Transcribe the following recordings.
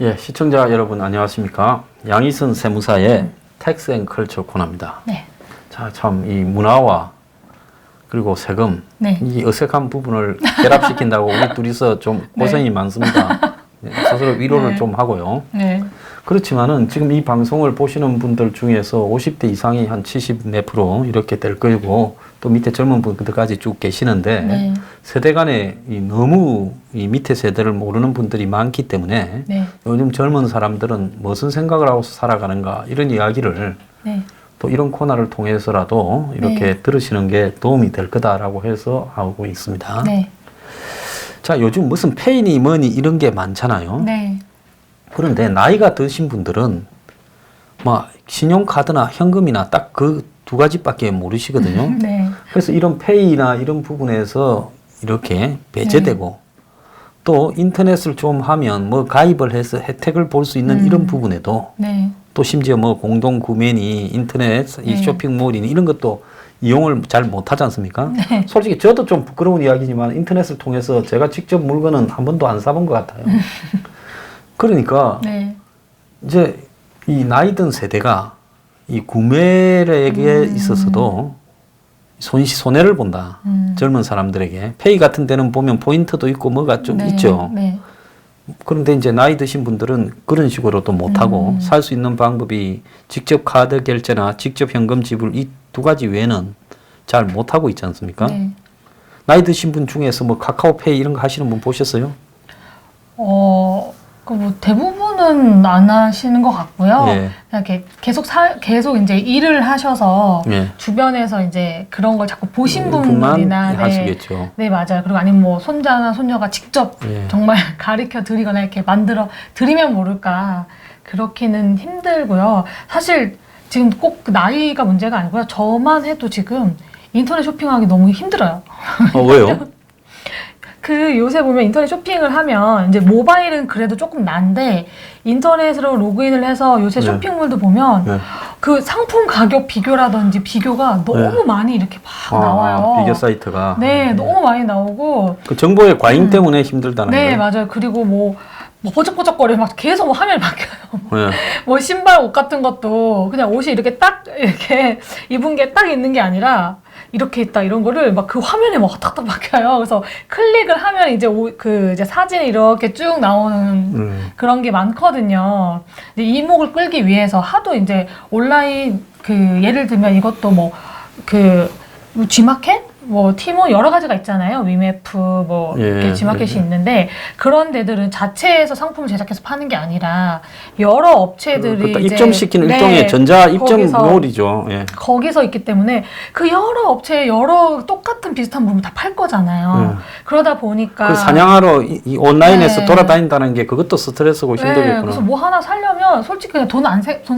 예, 시청자 여러분 안녕하십니까? 양희선 세무사의 텍스 앤 컬처 코너입니다. 네. 자, 참 이 문화와 그리고 세금 네. 이 어색한 부분을 결합시킨다고 우리 둘이서 좀 고생이 많습니다. 네, 스스로 위로를 네. 좀 하고요. 네. 그렇지만은 지금 이 방송을 보시는 분들 중에서 50대 이상이 한 74% 이렇게 될 거고 또 밑에 젊은 분들까지 쭉 계시는데 네. 세대 간에 너무 이 밑에 세대를 모르는 분들이 많기 때문에 네. 요즘 젊은 사람들은 무슨 생각을 하고 살아가는가 이런 이야기를 네. 또 이런 코너를 통해서라도 이렇게 네. 들으시는 게 도움이 될 거다라고 해서 하고 있습니다. 네. 자, 요즘 무슨 페이니 머니 이런 게 많잖아요. 네. 그런데 나이가 드신 분들은 막 신용카드나 현금이나 딱 그 두 가지밖에 모르시거든요. 네. 그래서 이런 페이나 이런 부분에서 이렇게 배제되고 또 인터넷을 좀 하면 뭐 가입을 해서 혜택을 볼 수 있는 이런 부분에도 네. 또 심지어 뭐 공동 구매니 인터넷 이 네. 쇼핑몰이니 이런 것도 이용을 잘 못하지 않습니까? 네. 솔직히 저도 좀 부끄러운 이야기지만 인터넷을 통해서 제가 직접 물건은 한 번도 안 사본 것 같아요. 그러니까 네. 이제 이 나이 든 세대가 이 구매액에 있어서도 손해를 본다. 젊은 사람들에게. 페이 같은 데는 보면 포인트도 있고 뭐가 좀 네. 있죠. 네. 그런데 이제 나이 드신 분들은 그런 식으로도 못하고 살 수 있는 방법이 직접 카드 결제나 직접 현금 지불 이 두 가지 외에는 잘 못하고 있지 않습니까? 네. 나이 드신 분 중에서 뭐 카카오페이 이런 거 하시는 분 보셨어요? 그 뭐 대부분은 안 하시는 것 같고요. 예. 그냥 이렇게 계속 이제 일을 하셔서 예. 주변에서 이제 그런 걸 자꾸 보신 분만 분들이나 하시겠죠. 네, 맞아요. 그리고 아니면 뭐 손자나 손녀가 직접 예. 정말 가르쳐 드리거나 이렇게 만들어 드리면 모를까. 그렇게는 힘들고요. 사실 지금 꼭 나이가 문제가 아니고요. 저만 해도 지금 인터넷 쇼핑하기 너무 힘들어요. 왜요? 그 요새 보면 인터넷 쇼핑을 하면 이제 모바일은 그래도 조금 난데 인터넷으로 로그인을 해서 요새 네. 쇼핑몰도 보면 네. 그 상품 가격 비교라든지 비교가 너무 많이 이렇게 막 나와요. 비교 사이트가. 네, 너무 많이 나오고. 그 정보의 과잉 때문에 힘들다는 네, 거예요. 맞아요. 그리고 뭐 버쩍버쩍거려 막 계속 뭐 화면이 바뀌어요. 네. 뭐 신발 옷 같은 것도 그냥 옷이 이렇게 딱 이렇게 입은 게 딱 있는 게 아니라 이렇게 있다 이런 거를 막 그 화면에 막 탁탁 바뀌어요. 그래서 클릭을 하면 이제 이제 사진이 이렇게 쭉 나오는 그런 게 많거든요. 이제 이목을 끌기 위해서 하도 이제 온라인 그 예를 들면 이것도 뭐 G마켓? 뭐 티모 여러 가지가 있잖아요. 위메프 뭐 이렇게 G마켓이 있는데 그런 데들은 자체에서 상품을 제작해서 파는 게 아니라 여러 업체들이 이제 입점시키는 일종의 전자 입점몰이죠. 예. 거기서 있기 때문에 그 여러 업체에 여러 똑같은 비슷한 물건 다 팔 거잖아요. 그러다 보니까 그 사냥하러 이 온라인에서 네. 돌아다닌다는 게 그것도 스트레스고 힘들겠구나. 그래서 뭐 하나 사려면 솔직히 그냥 돈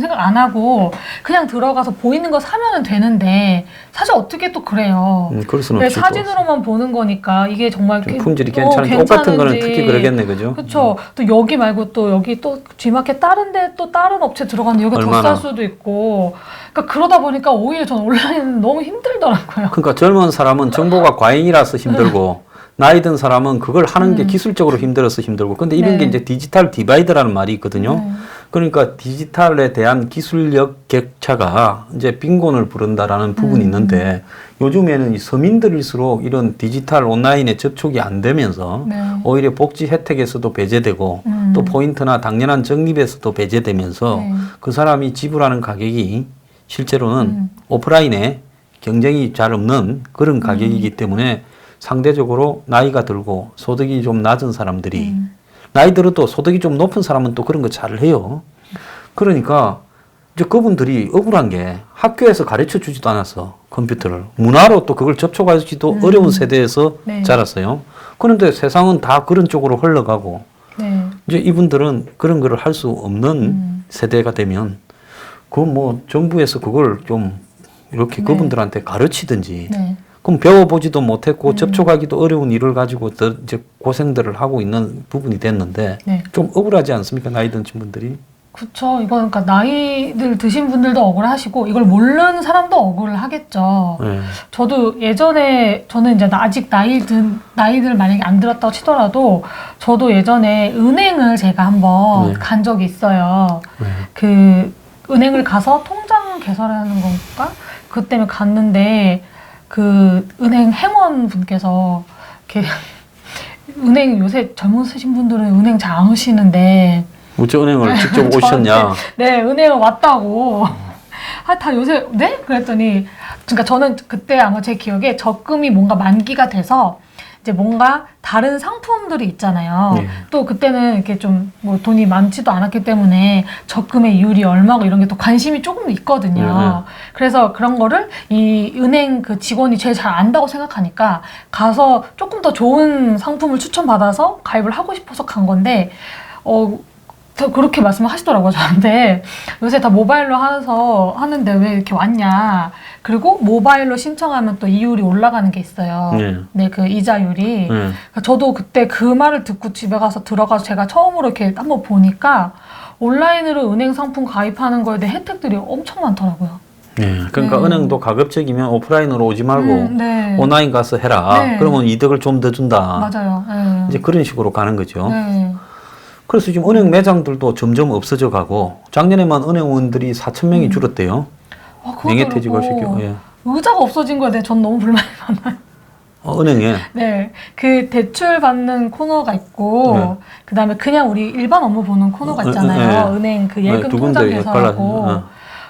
생각 안 하고 그냥 들어가서 보이는 거 사면은 되는데 사실 어떻게 또 그래요. 그럴 수는 네, 없죠. 사진으로만 보는 거니까 이게 정말 좀 품질이 괜찮은지 옷 같은 거는 특히 그러겠네, 그죠? 그렇죠. 또 여기 말고 또 여기 또 G마켓 다른데 또 다른 업체 들어가는데 여기 더 쌀 수도 있고. 그러니까 그러다 보니까 오히려 저는 온라인은 너무 힘들더라고요. 그러니까 젊은 사람은 정보가 과잉이라서 힘들고 나이 든 사람은 그걸 하는 게 기술적으로 힘들어서 힘들고. 근데 이런 게 이제 디지털 디바이드라는 말이 있거든요. 그러니까 디지털에 대한 기술력 격차가 이제 빈곤을 부른다라는 부분이 있는데 요즘에는 이 서민들일수록 이런 디지털 온라인에 접촉이 안 되면서 오히려 복지 혜택에서도 배제되고 또 포인트나 당연한 적립에서도 배제되면서 그 사람이 지불하는 가격이 실제로는 오프라인에 경쟁이 잘 없는 그런 가격이기 때문에 상대적으로 나이가 들고 소득이 좀 낮은 사람들이 나이 들어도 소득이 좀 높은 사람은 또 그런 거 잘 해요. 그러니까 이제 그분들이 억울한 게 학교에서 가르쳐 주지도 않았어. 컴퓨터를. 문화로 또 그걸 접촉하기도 어려운 세대에서 자랐어요. 그런데 세상은 다 그런 쪽으로 흘러가고 이제 이분들은 그런 거를 할 수 없는 세대가 되면 그 뭐 정부에서 그걸 좀 이렇게 그분들한테 가르치든지 그럼 배워보지도 못했고 접촉하기도 어려운 일을 가지고 이제 고생들을 하고 있는 부분이 됐는데 좀 억울하지 않습니까? 나이 든 분들이. 그쵸. 이건 그러니까 나이들 드신 분들도 억울하시고 이걸 모르는 사람도 억울하겠죠. 네. 저도 예전에 저는 이제 아직 나이들 만약에 안 들었다고 치더라도 저도 예전에 은행을 제가 한번 네. 간 적이 있어요. 네. 그 은행을 가서 통장 개설하는 건가? 그 때문에 갔는데 그 은행 행원분께서 이렇게 은행 요새 젊으신 분들은 은행 잘 안 오시는데 우체은행을 직접 오셨냐? 네, 은행을 왔다고. 다 요새, 네? 그랬더니, 그러니까 저는 그때 아마 제 기억에 적금이 뭔가 만기가 돼서 이제 뭔가 다른 상품들이 있잖아요. 네. 또 그때는 이렇게 좀 뭐 돈이 많지도 않았기 때문에 적금의 이율이 얼마고 이런 게 또 관심이 조금 있거든요. 네. 그래서 그런 거를 이 은행 그 직원이 제일 잘 안다고 생각하니까 가서 조금 더 좋은 상품을 추천받아서 가입을 하고 싶어서 간 건데, 그렇게 말씀을 하시더라고요, 저한테. 요새 다 모바일로 하는데 왜 이렇게 왔냐. 그리고 모바일로 신청하면 또 이율이 올라가는 게 있어요. 네. 네, 그 이자율이. 네. 저도 그때 그 말을 듣고 집에 가서 들어가서 제가 처음으로 이렇게 한번 보니까 온라인으로 은행 상품 가입하는 거에 대해 혜택들이 엄청 많더라고요. 네. 그러니까 네. 은행도 가급적이면 오프라인으로 오지 말고 네. 온라인 가서 해라. 네. 그러면 이득을 좀 더 준다. 맞아요. 네. 이제 그런 식으로 가는 거죠. 네. 그래서 지금 은행 매장들도 점점 없어져 가고 작년에만 은행원들이 4,000명이 줄었대요. 그것도 명예퇴직을 그렇고 시키고. 예. 의자가 없어진 거에 대해 전 너무 불만이 많아요. 은행에. 네, 그 대출 받는 코너가 있고, 네. 그 다음에 그냥 우리 일반 업무 보는 코너가 있잖아요. 네. 은행 그 예금 두 통장 군데 개설하고. 헷갈려.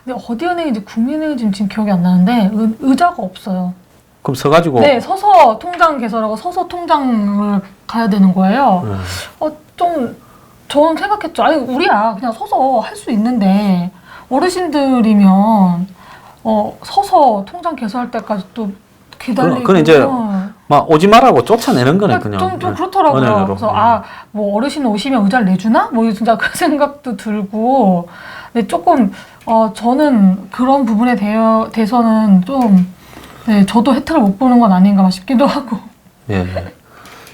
근데 어디 은행인지 국민은행인지 지금 기억이 안 나는데 의자가 없어요. 그럼 서가지고. 네, 서서 통장 개설하고 서서 통장을 가야 되는 거예요. 네. 저는 생각했죠. 아니 우리야 그냥 서서 할 수 있는데 어르신들이면 서서 통장 개설할 때까지 또 기다리고. 그건 이제 막 오지 말라고 쫓아내는 거네, 그냥. 좀 그렇더라고요. 은행으로. 그래서 뭐 어르신 오시면 의자를 내주나? 뭐 진짜 그 생각도 들고. 근데 조금 저는 그런 부분에 대해서는 좀 네, 저도 혜택을 못 보는 건 아닌가 싶기도 하고. 예.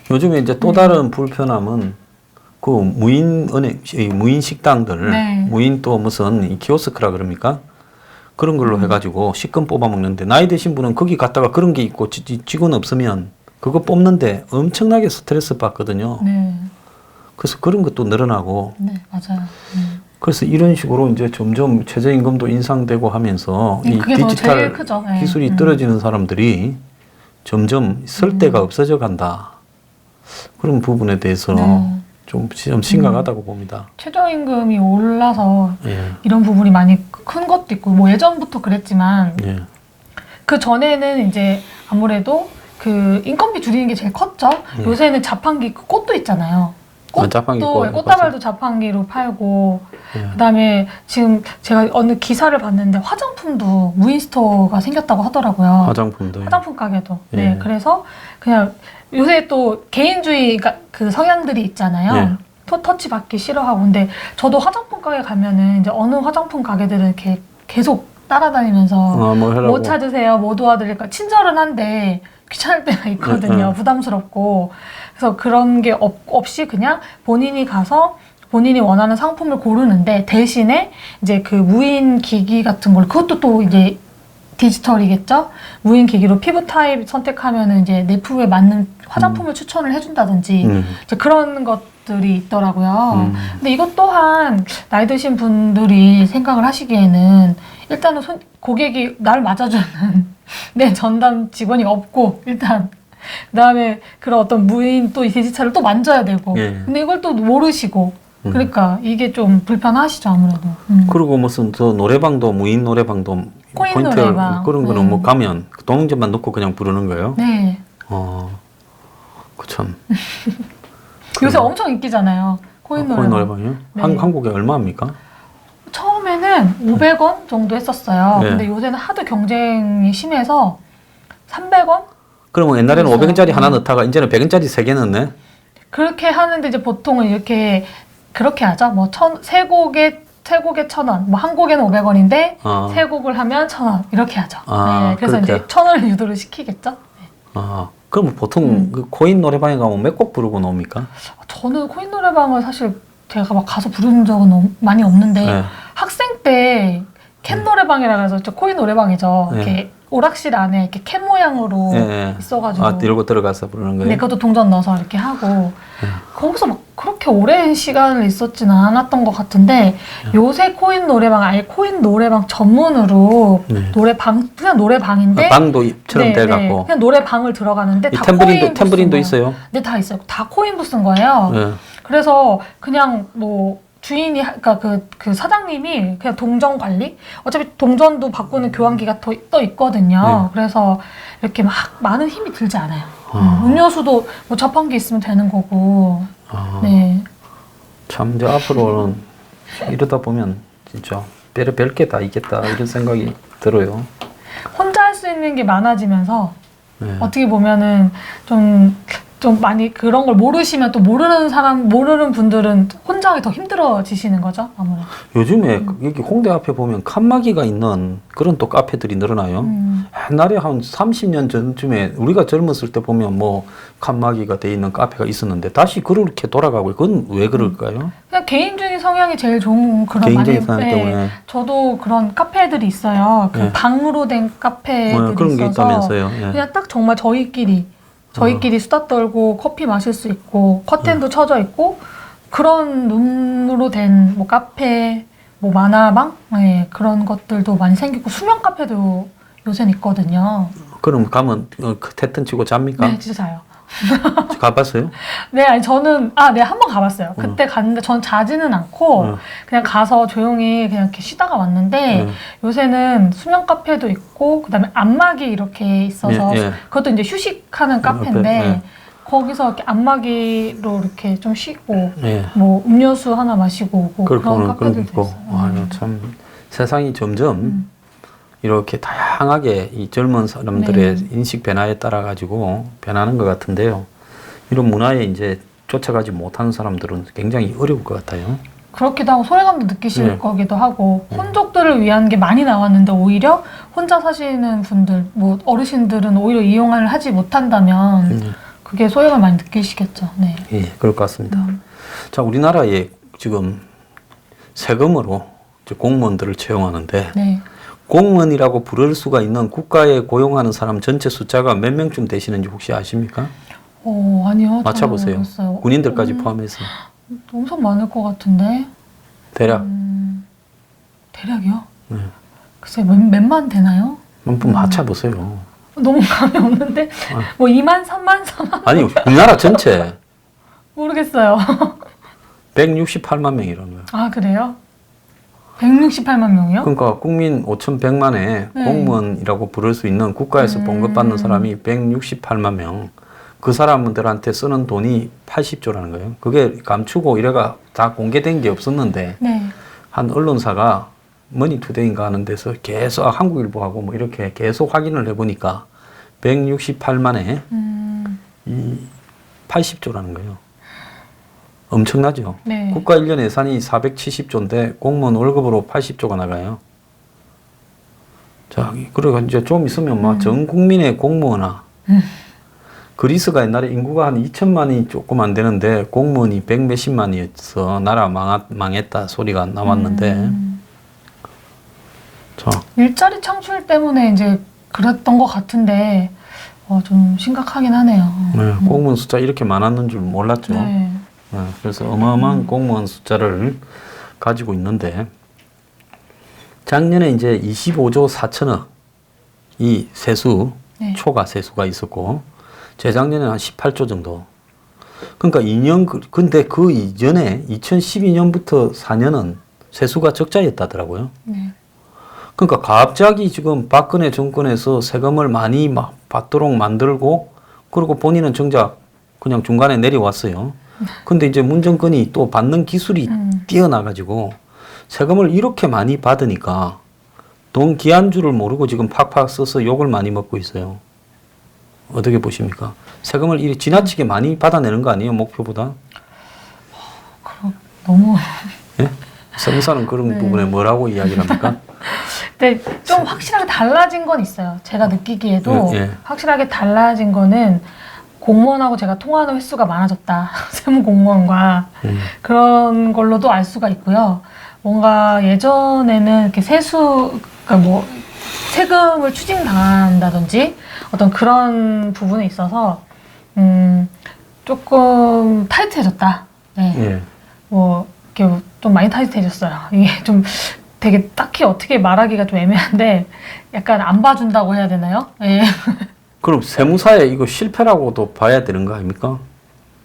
요즘에 이제 또 다른 불편함은 그 무인 은행, 무인 식당들, 네. 무인 또 무슨 이 키오스크라 그럽니까? 그런 걸로 해가지고 식금 뽑아 먹는데 나이 드신 분은 거기 갔다가 그런 게 있고 직원 없으면 그거 뽑는데 엄청나게 스트레스 받거든요. 네, 그래서 그런 것도 늘어나고 네, 맞아요. 그래서 이런 식으로 이제 점점 최저임금도 인상되고 하면서 이 그게 더 디지털 제일 크죠. 네. 기술이 떨어지는 사람들이 점점 쓸 데가 없어져 간다. 그런 부분에 대해서 네. 좀 심각하다고 봅니다. 최저임금이 올라서 예. 이런 부분이 많이 큰 것도 있고, 뭐 예전부터 그랬지만, 예. 그 전에는 이제 아무래도 그 인건비 줄이는 게 제일 컸죠. 예. 요새는 자판기 그 꽃도 있잖아요. 자판기 꽃도 꽃, 꽃다발도 자판기로 팔고, 예. 그다음에 지금 제가 어느 기사를 봤는데 화장품도 무인 스토어가 생겼다고 하더라고요. 화장품도. 화장품 가게도. 예. 네, 그래서 그냥 요새 또 개인주의가 그 성향들이 있잖아요. 예. 터치 받기 싫어하고. 근데 저도 화장품 가게 가면은 이제 어느 화장품 가게들은 이렇게 계속 따라다니면서 뭐 하라고. 뭐 찾으세요? 뭐 도와드릴까? 친절은 한데 귀찮을 때가 있거든요. 부담스럽고. 그래서 그런 게 없이 그냥 본인이 가서 본인이 원하는 상품을 고르는데 대신에 이제 그 무인 기기 같은 걸 그것도 또 이제 디지털이겠죠? 무인 기기로 피부 타입 선택하면은 이제 내 피부에 맞는 화장품을 추천을 해준다든지 이제 그런 것들이 있더라고요. 근데 이것 또한 나이 드신 분들이 생각을 하시기에는 일단은 고객이 날 맞아주는 내 전담 직원이 없고 일단 그다음에 그런 어떤 무인 또 이 디지털을 또 만져야 되고 예. 근데 이걸 또 모르시고 그러니까 이게 좀 불편하시죠 아무래도. 그리고 무슨 저 노래방도 무인 노래방도 코인 포인트 노래방. 그런 거는 뭐 가면 동전만 넣고 그냥 부르는 거예요. 네. 그참. 요새 엄청 인기잖아요. 코인 노래방. 코인 노래방이요? 네. 한국에 얼마입니까? 처음에는 500원 정도 했었어요. 네. 근데 요새는 하도 경쟁이 심해서 300원? 그러면 옛날에는 그래서, 500원짜리 하나 넣다가 이제는 100원짜리 3개 넣네? 그렇게 하는데 이제 보통은 이렇게 그렇게 하죠. 뭐 세 곡에 1,000원, 뭐 한 곡에는 500원인데 세 곡을 하면 1,000원 이렇게 하죠. 네, 그래서 그렇게. 이제 1,000원을 유도를 시키겠죠. 네. 그럼 보통 그 코인 노래방에 가면 몇 곡 부르고 나옵니까? 저는 코인 노래방을 사실 제가 막 가서 부른 적은 많이 없는데 네. 학생 때 캔 노래방이라 해서 저 코인 노래방이죠. 네. 이렇게 오락실 안에 이렇게 캔 모양으로 예, 예. 있어가지고 아, 들고 들어가서 부르는 거예요? 네, 그것도 동전 넣어서 이렇게 하고 거기서 막 그렇게 오랜 시간을 있었지는 않았던 것 같은데 요새 코인 노래방 아예 코인 노래방 전문으로 네. 노래방 그냥 노래방인데 아, 방도처럼 돼갖고. 그냥 노래방을 들어가는데 이 다 탬버린도 코인 부스인 거예요. 있어요? 네, 다 있어요. 다 코인 부스인 거예요. 예. 그래서 그냥 뭐 주인이 그러니까 그 사장님이 그냥 동전 관리 어차피 동전도 바꾸는 교환기가 또 있거든요. 네. 그래서 이렇게 막 많은 힘이 들지 않아요. 아. 음료수도 뭐 자판기 있으면 되는 거고. 아, 네. 참 이제 앞으로는 이러다 보면 진짜 별게 다 있겠다 이런 생각이 들어요. 혼자 할 수 있는 게 많아지면서 네. 어떻게 보면은 좀 많이 그런 걸 모르시면 또 모르는 분들은 혼자 하기 더 힘들어지시는 거죠, 아무래도. 요즘에 여기 홍대 앞에 보면 칸막이가 있는 그런 또 카페들이 늘어나요. 옛날에 한 30년 전쯤에 우리가 젊었을 때 보면 뭐 칸막이가 돼 있는 카페가 있었는데 다시 그렇게 돌아가고 그건 왜 그럴까요? 그냥 개인주의 성향이 제일 좋은 그런 개인적인 많이- 성향 네, 때문에. 저도 그런 카페들이 있어요. 그 네. 방으로 된 카페들이 그런 게 있어서 있다면서요. 예. 그냥 딱 정말 저희끼리 수다 떨고 커피 마실 수 있고 커튼도 쳐져 있고 그런 룸으로 된 뭐 카페, 뭐 만화방 네, 그런 것들도 많이 생기고 수면 카페도 요새는 있거든요. 그럼 가면 그 테튼 치고 잡니까? 네, 진짜 자요. 가봤어요? 네, 아니 저는 네, 한 번 가봤어요. 그때 갔는데 전 자지는 않고 그냥 가서 조용히 그냥 이렇게 쉬다가 왔는데 요새는 수면 카페도 있고 그다음에 안마기 이렇게 있어서 예, 예. 그것도 이제 휴식하는 카페인데 예. 거기서 이렇게 안마기로 이렇게 좀 쉬고 예. 뭐 음료수 하나 마시고 오고 그렇게 그런 오는 그런 게 카페들도 있고. 있어요. 아유, 참 세상이 점점 이렇게 다양하게 이 젊은 사람들의 네. 인식 변화에 따라 가지고 변하는 것 같은데요. 이런 문화에 이제 쫓아가지 못하는 사람들은 굉장히 어려울 것 같아요. 그렇기도 하고 소외감도 느끼실 네. 거기도 하고 혼족들을 위한 게 많이 나왔는데 오히려 혼자 사시는 분들 뭐 어르신들은 오히려 이용을 하지 못한다면 그게 소외감 많이 느끼시겠죠. 네. 예, 그럴 것 같습니다. 자, 우리나라에 지금 세금으로 이제 공무원들을 채용하는데 네. 공무원이라고 부를 수가 있는 국가에 고용하는 사람 전체 숫자가 몇 명쯤 되시는지 혹시 아십니까? 아니요. 잘 맞춰보세요. 모르겠어요. 군인들까지 포함해서 엄청 많을 것 같은데. 대략 대략이요? 네. 글쎄 몇만 되나요? 한번 맞춰보세요. 너무 감이 없는데 뭐 2만, 3만, 4만 아니 우리나라 전체 모르겠어요. 168만 명이라는 거예요. 아 그래요? 168만 명이요? 그러니까 국민 5,100만에 네. 공무원이라고 부를 수 있는 국가에서 봉급받는 사람이 168만 명. 그 사람들한테 쓰는 돈이 80조라는 거예요. 그게 감추고 이래가 다 공개된 게 없었는데 네. 한 언론사가 머니투데이인가 하는 데서 계속 한국일보하고 뭐 이렇게 계속 확인을 해보니까 168만에 이 80조라는 거예요. 엄청나죠? 네. 국가 1년 예산이 470조인데 공무원 월급으로 80조가 나가요. 자, 그리고 이제 좀 있으면 막 전 국민의 공무원아. 그리스가 옛날에 인구가 한 2천만이 조금 안 되는데 공무원이 100몇십만이어서 나라 망했다 소리가 나왔는데 자, 일자리 창출 때문에 이제 그랬던 것 같은데 좀 심각하긴 하네요. 네, 공무원 숫자 이렇게 많았는 줄 몰랐죠. 네. 네, 그래서 어마어마한 공무원 숫자를 가지고 있는데 작년에 이제 25조 4천억 이 세수 네. 초과 세수가 있었고 재작년에는 한 18조 정도. 그러니까 2년 근데 그 이전에 2012년부터 4년은 세수가 적자였다더라고요. 네. 그러니까 갑자기 지금 박근혜 정권에서 세금을 많이 막 받도록 만들고 그리고 본인은 정작 그냥 중간에 내려왔어요. 근데 이제 문 정권이 또 받는 기술이 뛰어나가지고 세금을 이렇게 많이 받으니까 돈 귀한 줄을 모르고 지금 팍팍 써서 욕을 많이 먹고 있어요. 어떻게 보십니까? 세금을 이리 지나치게 많이 받아내는 거 아니에요? 목표보다? 너무. 예? 성사는 그런 네. 부분에 뭐라고 이야기를 합니까? 근데 좀 확실하게 달라진 건 있어요. 제가 느끼기에도 예. 확실하게 달라진 거는 공무원하고 제가 통화하는 횟수가 많아졌다. 세무 공무원과 그런 걸로도 알 수가 있고요. 뭔가 예전에는 이렇게 그러니까 뭐 세금을 추징당한다든지 어떤 그런 부분에 있어서 조금 타이트해졌다. 네. 예. 뭐 이렇게 좀 많이 타이트해졌어요. 이게 좀 되게 딱히 어떻게 말하기가 좀 애매한데 약간 안 봐준다고 해야 되나요? 예. 그럼 세무사에 이거 실패라고도 봐야 되는 거 아닙니까?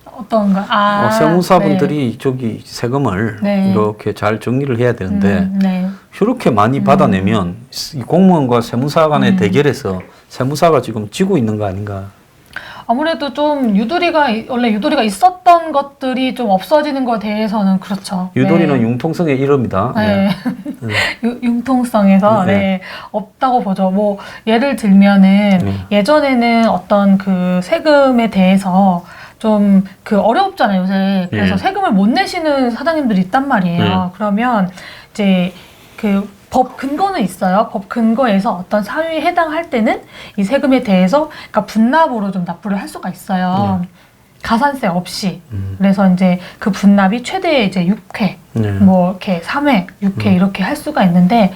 어떤가? 세무사분들이 저기 세금을 네. 이렇게 잘 정리를 해야 되는데 네. 이렇게 많이 받아내면 이 공무원과 세무사 간의 대결에서 세무사가 지금 지고 있는 거 아닌가? 아무래도 좀 원래 유도리가 있었던 것들이 좀 없어지는 거에 대해서는 그렇죠. 유도리는 네. 융통성의 이름이다. 네. 네. 융통성에서 네. 네. 없다고 보죠. 뭐 예를 들면은 예전에는 어떤 그 세금에 대해서 좀 그 어렵잖아요, 요새. 그래서 네. 세금을 못 내시는 사장님들이 있단 말이에요. 그러면 이제 그 법 근거는 있어요. 법 근거에서 어떤 사유에 해당할 때는 이 세금에 대해서 그러니까 분납으로 좀 납부를 할 수가 있어요. 가산세 없이. 그래서 이제 그 분납이 최대 이제 6회, 뭐 이렇게 3회, 6회 이렇게 할 수가 있는데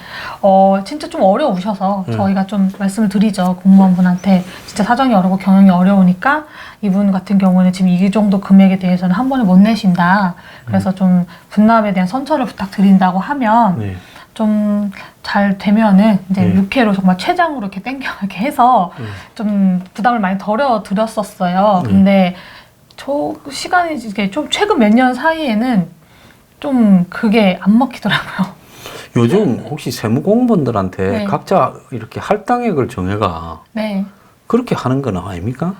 진짜 좀 어려우셔서 저희가 좀 말씀을 드리죠. 공무원분한테 진짜 사정이 어렵고 경영이 어려우니까 이분 같은 경우는 지금 이 정도 금액에 대해서는 한 번에 못 내신다. 그래서 좀 분납에 대한 선처를 부탁드린다고 하면 좀 잘 되면은 이제 6회로 정말 최장으로 이렇게 이렇게 해서 좀 부담을 많이 덜어 드렸었어요. 근데 저 시간이 이게 좀 최근 몇 년 사이에는 좀 그게 안 먹히더라고요. 요즘 혹시 세무공무원들한테 네. 각자 이렇게 할당액을 정해가 네. 그렇게 하는 건 아닙니까?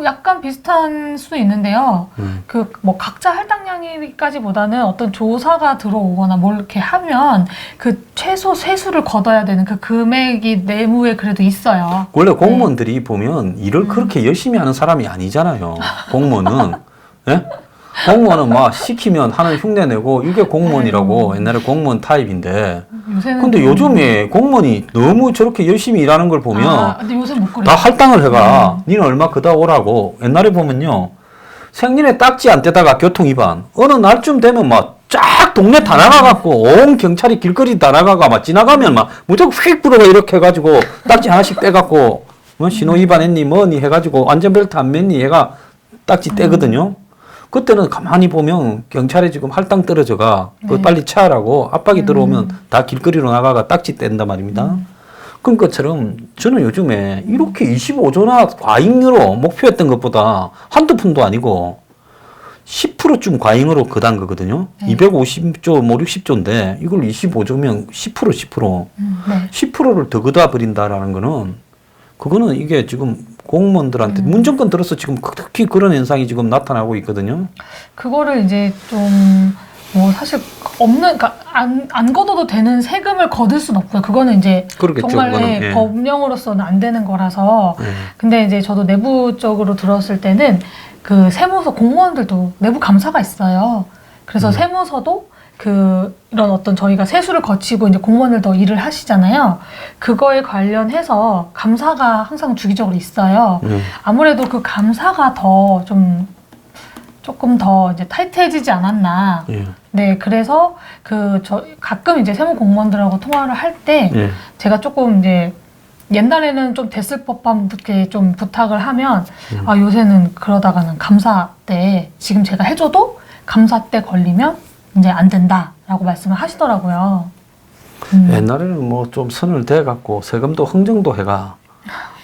약간 비슷한 수도 있는데요. 그 뭐 각자 할당량이까지보다는 어떤 조사가 들어오거나 뭘 이렇게 하면 그 최소 세수를 걷어야 되는 그 금액이 내무에 그래도 있어요. 원래 공무원들이 보면 일을 그렇게 열심히 하는 사람이 아니잖아요. 공무원은. 예? 공무원은 막 시키면 하는 흉내 내고 이게 공무원이라고 옛날에 공무원 타입인데 요새는 근데 요즘에 공무원이 너무 저렇게 열심히 일하는 걸 보면 근데 요새 못 그래요. 다 할당을 해가 니는 얼마 그다 오라고 옛날에 보면요 생년에 딱지 안 떼다가 교통 위반 어느 날쯤 되면 막 쫙 동네 다 나가갖고 온 경찰이 길거리 다 나가가 막 지나가면 막 무조건 휙 불어가 이렇게 해가지고 딱지 하나씩 떼갖고 뭐 신호 위반했니 뭐니 해가지고 안전벨트 안 맸니 얘가 딱지 떼거든요. 그때는 가만히 보면 경찰에 지금 할당 떨어져가 그거 빨리 체하라고 압박이 들어오면 다 길거리로 나가가 딱지 뗀단 말입니다. 그런 것처럼 저는 요즘에 이렇게 25조나 과잉으로 목표했던 것보다 한두 푼도 아니고 10%쯤 과잉으로 거단 거거든요. 250조, 뭐 60조인데 이걸 25조면 10%. 네. 10%를 더 걷어 버린다라는 거는 그거는 이게 지금 공무원들한테 문정권 들어서 지금 특히 그런 현상이 지금 나타나고 있거든요. 그거를 이제 좀 뭐 사실 그러니까 안 걷어도 되는 세금을 거둘 수는 없고요. 그거는 이제 그러겠죠, 정말 그거는. 예. 법령으로서는 안 되는 거라서. 근데 이제 저도 내부적으로 들었을 때는 그 세무서 공무원들도 내부 감사가 있어요. 그래서 세무서도 이런 어떤 저희가 세수를 거치고 이제 공무원들 더 일을 하시잖아요. 그거에 관련해서 감사가 항상 주기적으로 있어요. 아무래도 그 감사가 조금 더 이제 타이트해지지 않았나. 네, 그래서 가끔 이제 세무 공무원들하고 통화를 할 때 제가 조금 이제 옛날에는 좀 됐을 법한 이렇게 좀 부탁을 하면 요새는 그러다가는 감사 때 지금 제가 해줘도 감사 때 걸리면 이제 안 된다라고 말씀을 하시더라고요. 옛날에는 뭐 좀 선을 대갖고 세금도 흥정도 해가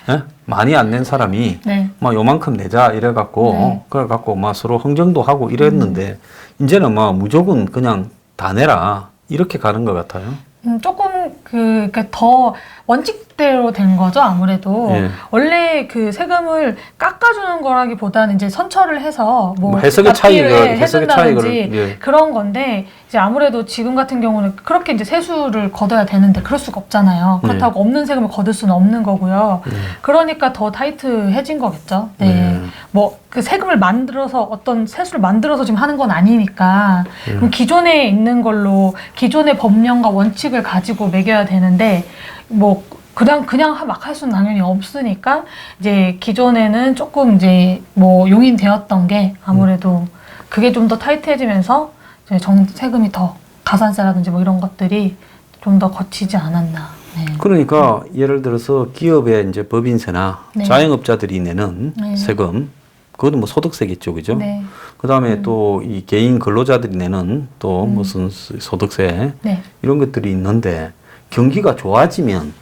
예? 많이 안 낸 사람이 네. 막 요만큼 내자 이래갖고 그래갖고 막 서로 흥정도 하고 이랬는데 이제는 막 무조건 그냥 다 내라 이렇게 가는 것 같아요. 조금 그러니까 더 원칙대로 된 거죠, 아무래도. 원래 그 세금을 깎아주는 거라기보다는 이제 선처를 해서 뭐 해석의 차이를 해준다든지 그런 건데 이제 아무래도 지금 같은 경우는 그렇게 이제 세수를 걷어야 되는데 그럴 수가 없잖아요. 그렇다고 없는 세금을 거둘 수는 없는 거고요. 그러니까 더 타이트해진 거겠죠. 네. 뭐 그 세금을 만들어서 어떤 세수를 만들어서 지금 하는 건 아니니까 그럼 기존에 있는 걸로 기존의 법령과 원칙을 가지고 매겨야 되는데 뭐 그냥 막 할 수는 당연히 없으니까 이제 기존에는 조금 이제 뭐 용인되었던 게 아무래도 그게 좀 더 타이트해지면서 이제 세금이 더 가산세라든지 뭐 이런 것들이 좀 더 거치지 않았나. 네. 그러니까 예를 들어서 기업의 이제 법인세나 네. 자영업자들이 내는 네. 세금, 그것도 뭐 소득세겠죠, 그죠? 네. 그다음에 또 이 개인 근로자들이 내는 또 무슨 소득세 네. 이런 것들이 있는데 경기가 좋아지면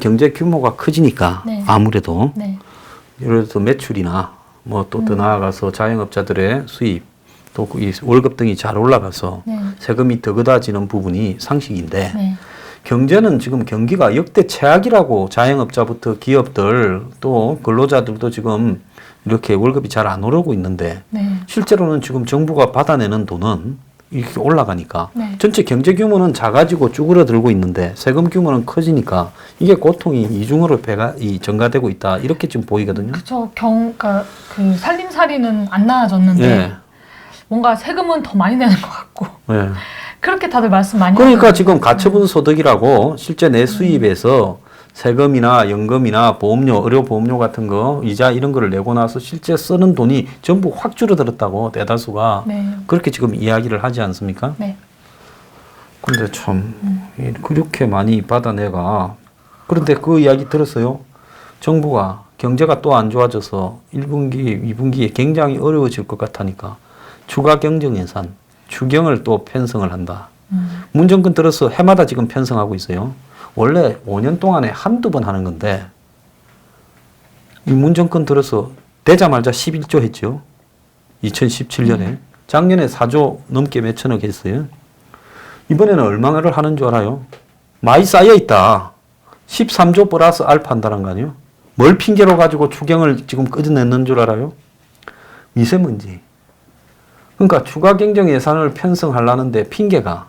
경제 규모가 커지니까 네. 아무래도 네. 예를 들어서 매출이나 뭐 또 더 나아가서 자영업자들의 수입 또 이 월급 등이 잘 올라가서 네. 세금이 더 걷어지는 부분이 상식인데 네. 경제는 지금 경기가 역대 최악이라고 자영업자부터 기업들 또 근로자들도 지금 이렇게 월급이 잘 안 오르고 있는데 네. 실제로는 지금 정부가 받아내는 돈은 이렇게 올라가니까 네. 전체 경제 규모는 작아지고 쭈그러들고 있는데 세금 규모는 커지니까 이게 고통이 이중으로 전가되고 있다 이렇게 좀 보이거든요. 그쵸. 그러니까 그 살림살이는 안 나아졌는데 예. 뭔가 세금은 더 많이 내는 것 같고 예. 그렇게 다들 말씀 많이 그러니까 하시는데. 지금 가처분 소득이라고 실제 내 수입에서 세금이나 연금이나 보험료, 의료보험료 같은 거, 이자 이런 거를 내고 나서 실제 쓰는 돈이 전부 확 줄어들었다고 대다수가 네. 그렇게 지금 이야기를 하지 않습니까? 네. 근데 참 그렇게 많이 받아내가 그런데 그 이야기 들었어요. 정부가 경제가 또 안 좋아져서 1분기, 2분기에 굉장히 어려워질 것 같으니까 추가 경정 예산, 추경을 또 편성을 한다. 문정권 들어서 해마다 지금 편성하고 있어요. 원래 5년 동안에 한두 번 하는 건데 이 문정권 들어서 되자마자 11조 했죠. 2017년에. 작년에 4조 넘게 몇천억 했어요. 이번에는 얼마를 하는 줄 알아요? 많이 쌓여 있다. 13조 플러스 알파 한다는 거 아니에요? 뭘 핑계로 가지고 추경을 지금 끄집내는 줄 알아요? 미세먼지. 그러니까 추가 경정 예산을 편성하려는데 핑계가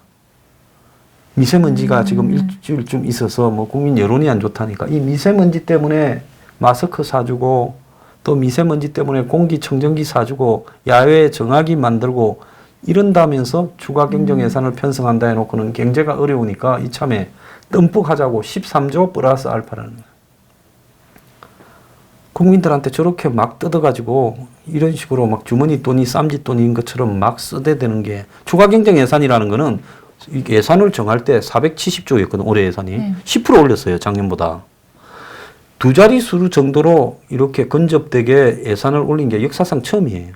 미세먼지가 지금 일주일쯤 있어서 뭐 국민 여론이 안 좋다니까 이 미세먼지 때문에 마스크 사주고 또 미세먼지 때문에 공기청정기 사주고 야외 정화기 만들고 이런다면서 추가 경정 예산을 편성한다 해놓고는 경제가 어려우니까 이참에 듬뿍 하자고 13조 플러스 알파라는 거예요. 국민들한테 저렇게 막 뜯어가지고 이런 식으로 막 주머니 돈이 쌈짓돈인 것처럼 막 쓰대대는 게 추가 경정 예산이라는 거는 예산을 정할 때 470조였거든 올해 예산이 10% 올렸어요 작년보다. 두 자릿수 정도로 이렇게 근접되게 예산을 올린 게 역사상 처음이에요.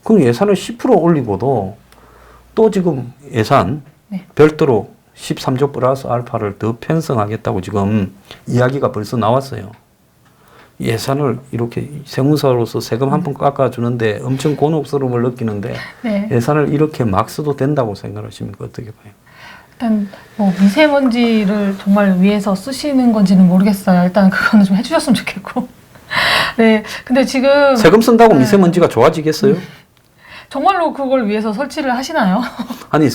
그럼 예산을 10% 올리고도 또 지금 예산 별도로 13조 플러스 알파를 더 편성하겠다고 지금 이야기가 벌써 나왔어요. 예산을 이렇게 세무사로서 세금 한 푼 깎아주는데 엄청 곤혹스러움을 느끼는데 네. 예산을 이렇게 막 써도 된다고 생각하십니까? 어떻게 봐요? 일단 뭐 미세먼지를 정말 위해서 쓰시는 건지는 모르겠어요. 일단 그거는 좀 해주셨으면 좋겠고. 네, 근데 지금 세금 쓴다고 미세먼지가 좋아지겠어요? 정말로 그걸 위해서 설치를 하시나요? 아니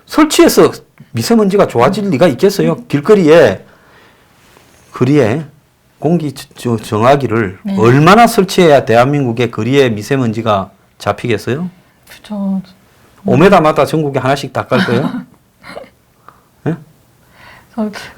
설치해서 미세먼지가 좋아질 리가 있겠어요? 길거리에 공기 정화기를 네. 얼마나 설치해야 대한민국의 거리에 미세먼지가 잡히겠어요? 그렇죠. 5m마다 전국에 하나씩 다 깔 거예요? 네?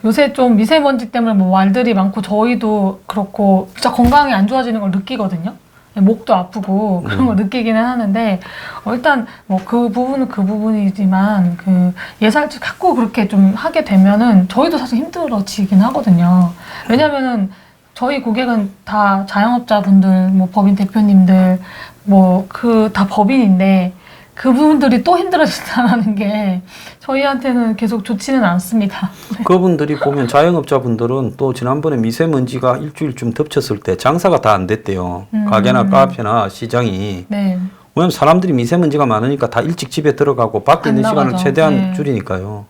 요새 좀 미세먼지 때문에 뭐 말들이 많고 저희도 그렇고 진짜 건강이 안 좋아지는 걸 느끼거든요. 목도 아프고 그런 걸 느끼기는 하는데 일단 뭐 그 부분은 그 부분이지만 그 예산을 갖고 그렇게 좀 하게 되면은 저희도 사실 힘들어지긴 하거든요. 왜냐면은 저희 고객은 다 자영업자분들, 뭐 법인 대표님들, 뭐 그 다 법인인데 그분들이 또 힘들어진다는 게 저희한테는 계속 좋지는 않습니다. 그분들이 보면 자영업자분들은 또 지난번에 미세먼지가 일주일쯤 덮쳤을 때 장사가 다 안 됐대요. 가게나 카페나 시장이. 네. 왜냐면 사람들이 미세먼지가 많으니까 다 일찍 집에 들어가고 밖에 있는 시간을 나가죠. 최대한 네. 줄이니까요.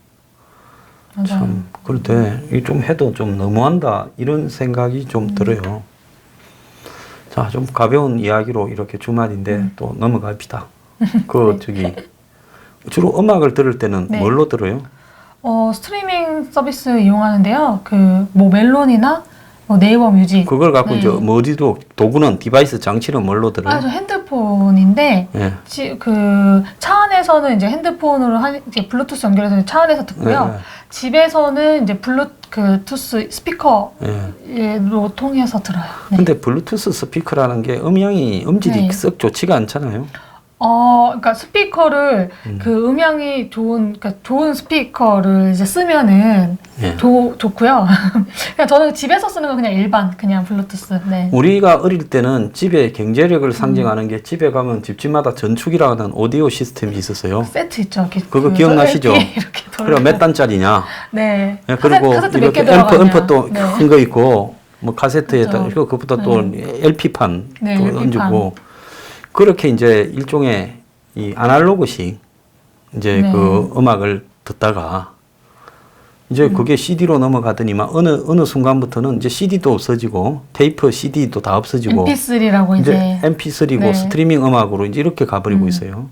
맞아요. 참 그런데 이 좀 해도 좀 너무한다 이런 생각이 좀 들어요. 자, 좀 가벼운 이야기로 이렇게 주말인데 또 넘어갑시다. 저기 주로 음악을 들을 때는 네. 뭘로 들어요? 스트리밍 서비스 이용하는데요. 그 뭐 멜론이나 뭐 네이버 뮤직. 그걸 갖고 네. 이제 어디도 도구는 디바이스 장치는 뭘로 들어요? 저 핸드폰인데 예. 그 차 안에서는 이제 핸드폰으로 이제 블루투스 연결해서 차 안에서 듣고요. 예. 집에서는 이제 블루투스 스피커로 예. 통해서 들어요. 네. 근데 블루투스 스피커라는 게 음질이 네. 썩 좋지가 않잖아요. 그러니까 스피커를 그 음향이 그러니까 좋은 스피커를 이제 쓰면은 예. 좋고요. 그냥 저는 집에서 쓰는 건 그냥 블루투스. 네. 우리가 어릴 때는 집의 경제력을 상징하는 게 집에 가면 집집마다 전축이라는 오디오 시스템이 있었어요. 세트 있죠. 이렇게 그거 기억나시죠? 이렇게 그리고 몇 단짜리냐? 네. 예, 그리고 카세트 몇 개 이렇게 들어가냐. 앰프 또 네. 큰 거 있고 뭐 카세트에다 그렇죠. 그것보다 또 LP판 네, 또 LP 판. 얹고 그렇게 이제 일종의 이 아날로그식 이제 네. 그 음악을 듣다가 이제 그게 CD로 넘어가더니만 어느 순간부터는 이제 CD도 없어지고 테이프 CD도 다 없어지고 MP3라고 이제 MP3고 네. 스트리밍 음악으로 이제 이렇게 가버리고 있어요.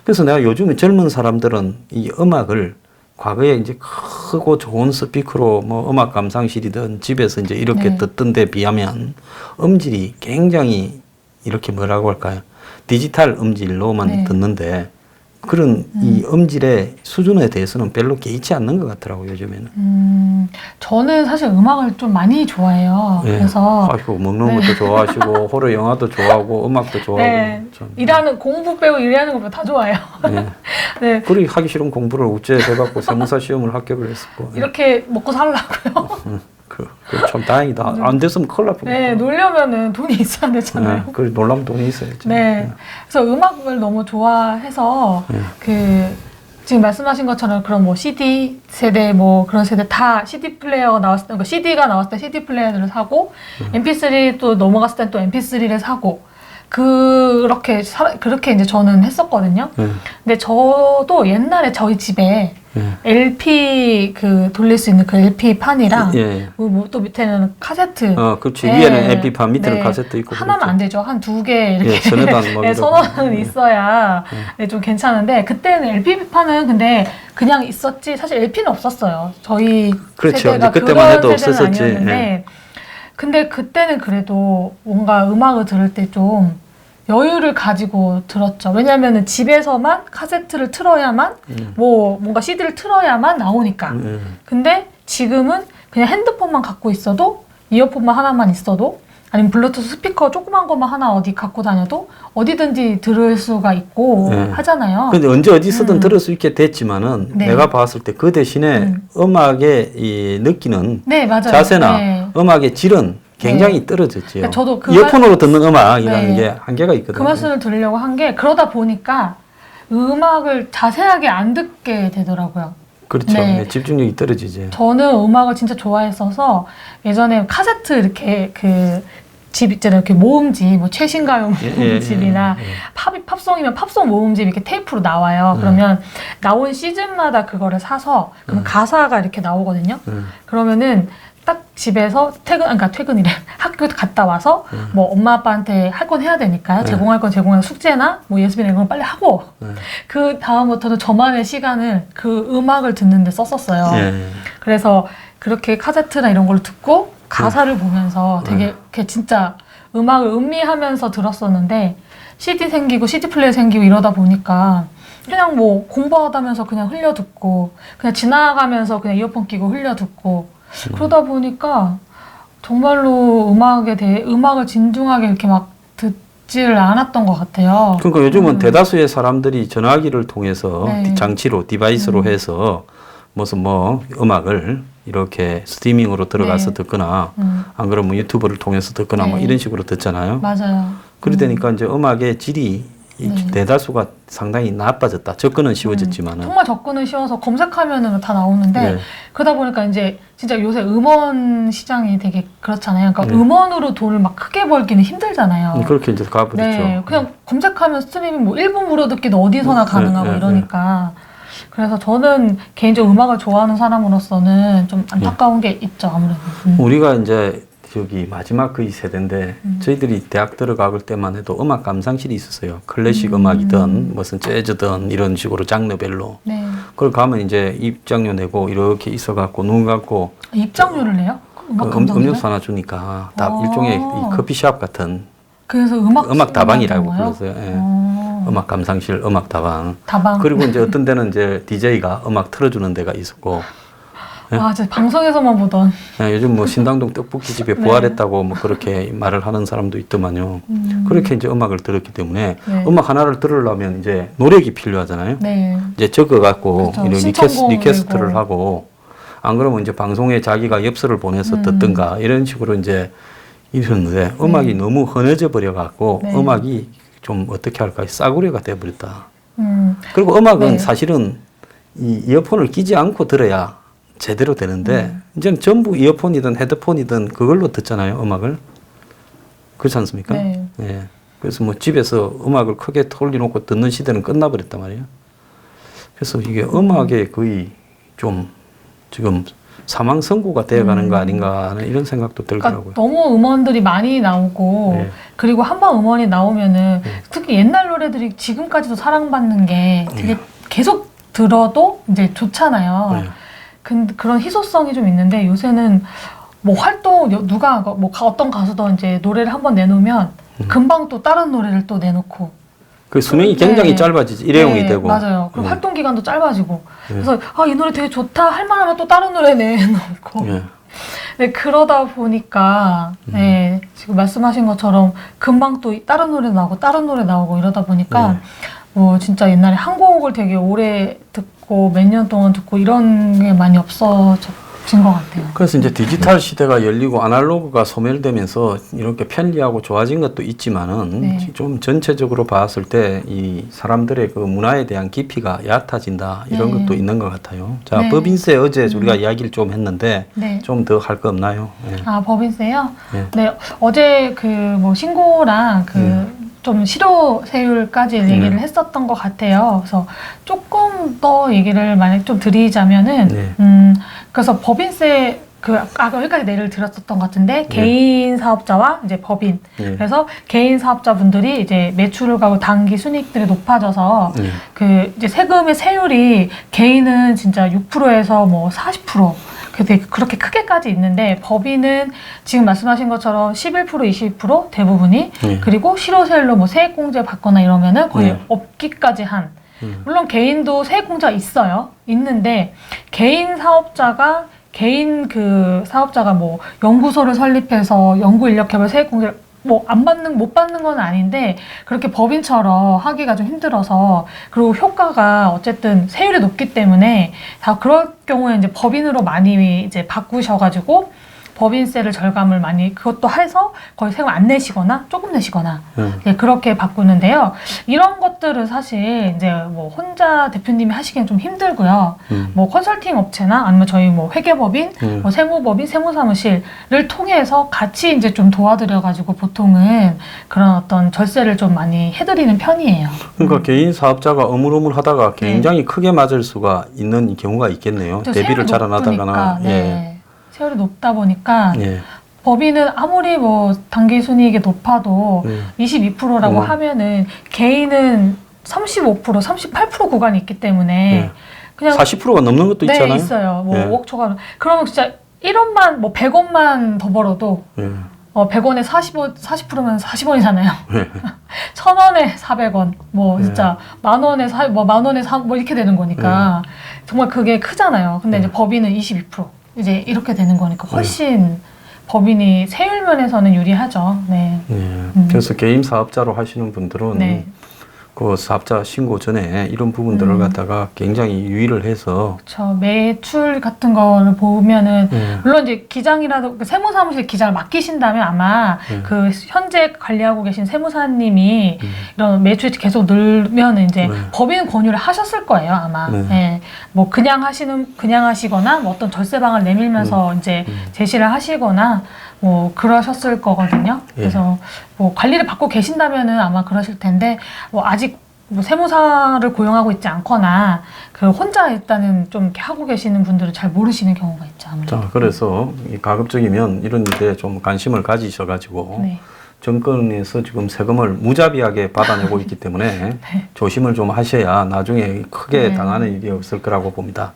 그래서 내가 요즘에 젊은 사람들은 이 음악을 과거에 이제 크고 좋은 스피커로 뭐 음악 감상실이든 집에서 이제 이렇게 네. 듣던 데 비하면 음질이 굉장히 이렇게 뭐라고 할까요? 디지털 음질로만 네. 듣는데 그런 이 음질의 수준에 대해서는 별로 개의치 않는 것 같더라고요, 요즘에는. 저는 사실 음악을 좀 많이 좋아해요. 예. 그래서 아이고, 먹는 것도 좋아하시고 호러 영화도 좋아하고 음악도 좋아하고 네. 참. 일하는 공부 빼고 일하는 것보다 다 좋아해요. 네. 네. 그리 하기 싫은 공부를 우째 해갖고 세무사 시험을 합격을 했었고. 이렇게 먹고 살라고요. 참 다행이다. 안 됐으면 큰일 날 뻔했다. 네, 놀려면은 돈이 있어야 되잖아요. 그 놀라면 돈이 있어야지. 네. 그래서 음악을 너무 좋아해서 지금 말씀하신 것처럼 그런 뭐 CD 세대 뭐 그런 세대 다 CD 플레이어가 나왔을 때, 그러니까 CD가 나왔을 때 CD 플레이어를 사고 MP3 또 넘어갔을 때 또 MP3를 사고 그렇게 이제 저는 했었거든요. 근데 저도 옛날에 저희 집에 LP 돌릴 수 있는 그 LP 판이랑 또 밑에는 카세트. 그렇지. 네. 위에는 LP판, 밑에는 네. 카세트 있고. 하나면 안 되죠. 한 두 개 이렇게. 서너 단 뭐. 네, 선호는 있어야 좀 괜찮은데 그때는 LP판은 근데 그냥 있었지 사실 LP는 없었어요. 저희 그렇죠. 세대가 그때만 해도 그런 세대는 없었었지. 아니었는데 근데 그때는 그래도 뭔가 음악을 들을 때 좀 여유를 가지고 들었죠. 왜냐하면 집에서만 카세트를 틀어야만 뭔가 CD를 틀어야만 나오니까. 근데 지금은 그냥 핸드폰만 갖고 있어도 이어폰만 하나만 있어도 아니면 블루투스 스피커 조그만 것만 하나 어디 갖고 다녀도 어디든지 들을 수가 있고 하잖아요. 근데 언제 어디서든 들을 수 있게 됐지만은 네. 내가 봤을 때 그 대신에 음악의 이 느끼는 네, 맞아요. 자세나 네. 음악의 질은 굉장히 떨어졌지요. 그러니까 저도 이어폰으로 듣는 음악이라는 네. 게 한계가 있거든요. 그 말씀을 드리려고 한 게 그러다 보니까 음악을 자세하게 안 듣게 되더라고요. 그렇죠. 네. 네, 집중력이 떨어지지. 저는 음악을 진짜 좋아했어서 예전에 카세트 이렇게 집 있잖아요. 이렇게 모음집, 뭐 최신가요 모음집이나 팝송이면 팝송 모음집 이렇게 테이프로 나와요. 그러면 나온 시즌마다 그거를 사서 그러면 가사가 이렇게 나오거든요. 그러면은 딱 집에서 퇴근이래. 학교 갔다 와서 뭐 엄마 아빠한테 할 건 해야 되니까요. 제공할 건 제공해서 숙제나 뭐 예습이나 이런 걸 빨리 하고 그 다음부터는 저만의 시간을 그 음악을 듣는 데 썼었어요. 그래서 그렇게 카세트나 이런 걸 듣고 가사를 보면서 되게 이렇게 진짜 음악을 음미하면서 들었었는데 CD 생기고 CD 플레이어 생기고 이러다 보니까 그냥 뭐 공부하다면서 그냥 흘려 듣고 그냥 지나가면서 그냥 이어폰 끼고 흘려 듣고 그러다 보니까 정말로 음악을 진중하게 이렇게 막 듣지를 않았던 것 같아요. 그러니까 요즘은 대다수의 사람들이 전화기를 통해서 장치로 디바이스로 해서 무슨 뭐 음악을 이렇게 스트리밍으로 들어가서 듣거나 안 그러면 뭐 유튜브를 통해서 듣거나 뭐 이런 식으로 듣잖아요. 맞아요. 그러다니까 이제 음악의 질이 대다수가 상당히 나빠졌다. 접근은 쉬워졌지만은. 정말 접근은 쉬워서 검색하면은 다 나오는데 그러다 보니까 이제 진짜 요새 음원 시장이 되게 그렇잖아요. 그러니까 음원으로 돈을 막 크게 벌기는 힘들잖아요. 그렇게 이제 가버렸죠. 네, 그냥 검색하면 스트리밍 뭐 1분 물어듣기도 어디서나 가능하고 이러니까. 그래서 저는 개인적으로 음악을 좋아하는 사람으로서는 좀 안타까운 게 있죠, 아무래도. 우리가 이제 저기 마지막 거의 세대인데 저희들이 대학 들어갈 때만 해도 음악 감상실이 있었어요. 클래식 음악이든 무슨 재즈든 이런 식으로 장르별로. 네. 그걸 가면 이제 입장료 내고 이렇게 있어갖고 눈 감고 입장료를 내요? 그건 음악 그 감상실? 음료수 하나 주니까 다 어. 일종의 이 커피숍 같은 그래서 음악 다방이라고 건가요? 불렀어요. 예. 음악 감상실, 음악 다방. 다방. 그리고 이제 어떤 데는 이제 DJ가 음악 틀어주는 데가 있었고, 와, 진짜 방송에서만 보던. 예, 요즘 뭐 신당동 떡볶이집에 네. 부활했다고 뭐 그렇게 말을 하는 사람도 있더만요. 그렇게 이제 음악을 들었기 때문에 네. 음악 하나를 들으려면 이제 노력이 필요하잖아요. 네. 이제 적어갖고 그렇죠. 이런 신청곡 리퀘스트를 내고. 하고, 안 그러면 이제 방송에 자기가 엽서를 보내서 듣든가 이런 식으로 이제 이러는데 음악이 너무 흔해져 버려갖고 네. 음악이 좀 어떻게 할까 싸구려가 돼버렸다. 음. 그리고 음악은 네. 사실은 이 이어폰을 끼지 않고 들어야 제대로 되는데 이제는 전부 이어폰이든 헤드폰이든 그걸로 듣잖아요, 음악을. 그렇지 않습니까? 네. 예. 그래서 뭐 집에서 음악을 크게 틀어놓고 듣는 시대는 끝나버렸단 말이에요. 그래서 이게 음악에 거의 좀 지금 사망 선고가 되어가는 거 아닌가 하는 이런 생각도 들더라고요. 그러니까 너무 음원들이 많이 나오고 네. 그리고 한 번 음원이 나오면은 특히 옛날 노래들이 지금까지도 사랑받는 게 되게 계속 들어도 이제 좋잖아요. 네. 근데 그런 희소성이 좀 있는데 요새는 뭐 활동 누가 뭐 어떤 가수도 이제 노래를 한 번 내놓으면 금방 또 다른 노래를 또 내놓고 그 수명이 네. 굉장히 짧아지지, 일회용이 네, 되고. 맞아요. 그리고 네. 활동 기간도 짧아지고 그래서 아, 이 노래 되게 좋다 할 만하면 또 다른 노래 내놓고 예. 네, 그러다 보니까 네, 지금 말씀하신 것처럼 금방 또 다른 노래 나오고 다른 노래 나오고 이러다 보니까 네. 뭐 진짜 옛날에 한 곡을 되게 오래 듣고 몇 년 동안 듣고 이런 게 많이 없어진 것 같아요. 그래서 이제 디지털 시대가 열리고 아날로그가 소멸되면서 이렇게 편리하고 좋아진 것도 있지만은 네. 좀 전체적으로 봤을 때 이 사람들의 그 문화에 대한 깊이가 얕아진다 이런 네. 것도 있는 것 같아요. 자, 네. 법인세 어제 우리가 이야기를 좀 했는데 네. 좀 더 할 거 없나요? 예. 아, 법인세요? 네. 네, 어제 그 뭐 신고랑 그 좀 실효세율까지 얘기를 했었던 것 같아요. 그래서 조금 더 얘기를 만약 좀 드리자면은, 네. 그래서 법인세 그 아까 여기까지 예를 들었었던 것 같은데 개인 사업자와 이제 법인 네. 그래서 개인 사업자분들이 이제 매출을 가고 단기 순이익들이 높아져서 네. 그 이제 세금의 세율이 개인은 진짜 6%에서 뭐 40% 그렇게 크게까지 있는데 법인은 지금 말씀하신 것처럼 11% 20% 대부분이 네. 그리고 실효세율로 뭐 세액공제 받거나 이러면은 거의 네. 없기까지 한 물론 개인도 세액공제가 있어요. 있는데 개인 사업자가 뭐 연구소를 설립해서 연구 인력 개발 세액 공제를 뭐 못 받는 건 아닌데 그렇게 법인처럼 하기가 좀 힘들어서 그리고 효과가 어쨌든 세율이 높기 때문에 다 그럴 경우에 이제 법인으로 많이 이제 바꾸셔가지고 법인세를 절감을 많이 그것도 해서 거의 세금 안 내시거나 조금 내시거나 네, 그렇게 바꾸는데요. 이런 것들은 사실 이제 뭐 혼자 대표님이 하시기엔 좀 힘들고요. 뭐 컨설팅 업체나 아니면 저희 뭐 회계법인, 뭐 세무법인, 세무사무실을 통해서 같이 이제 좀 도와드려가지고 보통은 그런 어떤 절세를 좀 많이 해드리는 편이에요. 그러니까 개인 사업자가 어물어물하다가 굉장히 크게 맞을 수가 있는 경우가 있겠네요. 대비를 잘 안 하다거나. 네. 세율이 높다 보니까 예. 법인은 아무리 뭐 단기 순이익이 높아도 22%라고 하면은 개인은 35%, 38% 구간이 있기 때문에 그냥 40%가 넘는 것도 있잖아요. 네, 있어요. 뭐 예. 5억 초과. 그러면 진짜 1원만 뭐 100원만 더 벌어도 100원에 40%면 40원이잖아요. 1,000원에 400원. 뭐 진짜 만 원에 뭐 이렇게 되는 거니까 정말 그게 크잖아요. 근데 이제 법인은 22%. 이제 이렇게 되는 거니까 훨씬 법인이 세율 면에서는 유리하죠. 네. 그래서 개인 사업자로 하시는 분들은 네. 그 사업자 신고 전에 이런 부분들을 갖다가 굉장히 유의를 해서 그렇죠. 매출 같은 거를 보면은 물론 이제 기장이라도 그 세무사무실 기장을 맡기신다면 아마 그 현재 관리하고 계신 세무사님이 이런 매출이 계속 늘면 이제 법인 권유를 하셨을 거예요 아마. 예. 뭐 그냥 하시거나 뭐 어떤 절세방을 내밀면서 이제 제시를 하시거나 뭐 그러셨을 거거든요. 그래서 뭐 관리를 받고 계신다면은 아마 그러실 텐데 뭐 아직 뭐 세무사를 고용하고 있지 않거나 그 혼자 일단은 좀 이렇게 하고 계시는 분들은 잘 모르시는 경우가 있죠. 아무래도. 자, 그래서 가급적이면 이런 일에 좀 관심을 가지셔가지고 네. 정권에서 지금 세금을 무자비하게 받아내고 있기 때문에 조심을 좀 하셔야 나중에 크게 당하는 일이 없을 거라고 봅니다.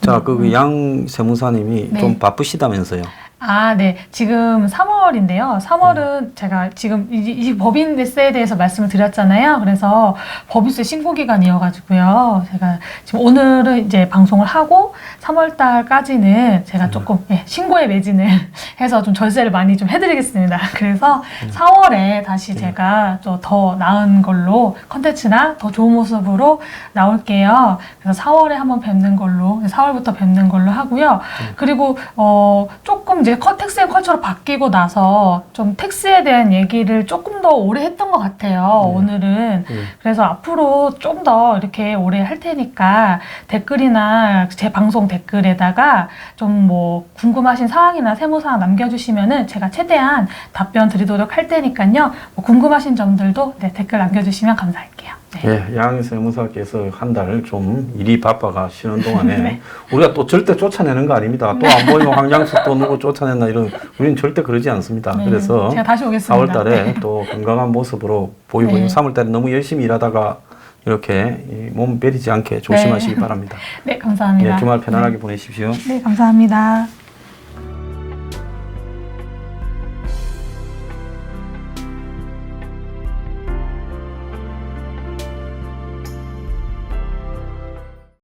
자, 그 양 세무사님이 네. 좀 바쁘시다면서요. 아, 네. 지금 3월인데요. 3월은 제가 지금 이 법인세에 대해서 말씀을 드렸잖아요. 그래서 법인세 신고 기간이어가지고요. 제가 지금 오늘은 이제 방송을 하고 3월 달까지는 제가 조금 신고에 매진을 해서 좀 절세를 많이 좀 해드리겠습니다. 그래서 4월에 다시 제가 또 더 나은 걸로 컨텐츠나 더 좋은 모습으로 나올게요. 그래서 4월에 한번 뵙는 걸로, 4월부터 뵙는 걸로 하고요. 그리고 조금 이제 텍스 앤 컬처로 바뀌고 나서 좀 텍스에 대한 얘기를 조금 더 오래 했던 것 같아요. 오늘은. 그래서 앞으로 좀 더 이렇게 오래 할 테니까 댓글이나 제 방송 댓글에다가 좀 뭐 궁금하신 사항이나 세무사항 남겨주시면은 제가 최대한 답변 드리도록 할 테니까요. 뭐 궁금하신 점들도 댓글 남겨주시면 감사할게요. 네. 예, 양 세무사께서 한 달 좀 일이 바빠가 쉬는 동안에 네. 우리가 또 절대 쫓아내는 거 아닙니다. 또 안 보이면 황장수 또 누구 쫓아냈나 이런 우리는 절대 그러지 않습니다. 네. 그래서 제가 다시 오겠습니다. 4월 달에 네. 또 건강한 모습으로 보이고 네. 3월 달에 너무 열심히 일하다가 이렇게 몸 베리지 않게 조심하시기 바랍니다. 네, 감사합니다. 예, 주말 편안하게 보내십시오. 네, 감사합니다.